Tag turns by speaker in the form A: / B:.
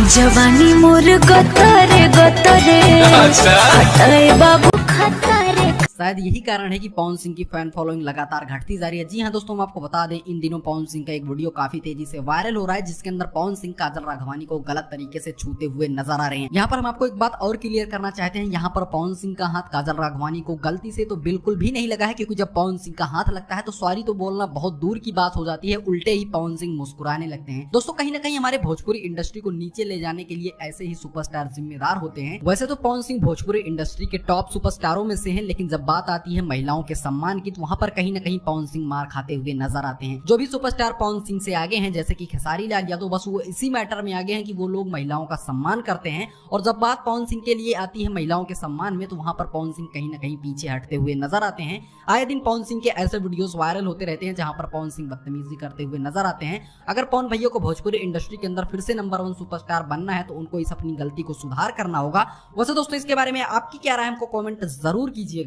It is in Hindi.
A: जवानी मोर गतरे गतरे हटाए बाबू खतरे।
B: शायद यही कारण है कि पवन सिंह की फैन फॉलोइंग लगातार घटती जा रही है। जी हाँ दोस्तों, हम आपको बता दें इन दिनों पवन सिंह का एक वीडियो काफी तेजी से वायरल हो रहा है जिसके अंदर पवन सिंह काजल राघवानी को गलत तरीके से छूते हुए नजर आ रहे हैं। यहाँ पर हम आपको एक बात और क्लियर करना चाहते हैं, यहाँ पर पवन सिंह का हाथ काजल राघवानी को गलती से तो बिल्कुल भी नहीं लगा है, क्योंकि जब पवन सिंह का हाथ लगता है तो सॉरी तो बोलना बहुत दूर की बात हो जाती है, उल्टे ही पवन सिंह मुस्कुराने लगते हैं। दोस्तों कहीं ना कहीं हमारे भोजपुरी इंडस्ट्री को नीचे ले जाने के लिए ऐसे ही सुपरस्टार जिम्मेदार होते हैं। वैसे तो पवन सिंह भोजपुरी इंडस्ट्री के टॉप सुपरस्टारों में से हैं, लेकिन जब बात आती है महिलाओं के सम्मान की तो वहां पर कहीं ना कहीं पवन सिंह मार खाते हुए नजर आते हैं। जो भी सुपरस्टार पवन सिंह से आगे हैं जैसे कि खेसारी लाल यादव, बस वो इसी मैटर में आगे हैं कि वो लोग महिलाओं का सम्मान करते हैं, और जब बात पवन सिंह के लिए आती है महिलाओं के सम्मान में तो वहां पर पवन सिंह कहीं ना कहीं पीछे हटते हुए नजर आते हैं। आए दिन पवन सिंह के ऐसे वीडियोस वायरल होते रहते हैं जहां पर पवन सिंह बदतमीजी करते हुए नजर आते हैं। अगर पवन भैया को भोजपुरी इंडस्ट्री के अंदर फिर से नंबर 1 सुपरस्टार बनना है तो उनको इस अपनी गलती को सुधार करना होगा। वैसे दोस्तों इसके बारे में आपकी क्या राय है, हमको कमेंट जरूर कीजिएगा।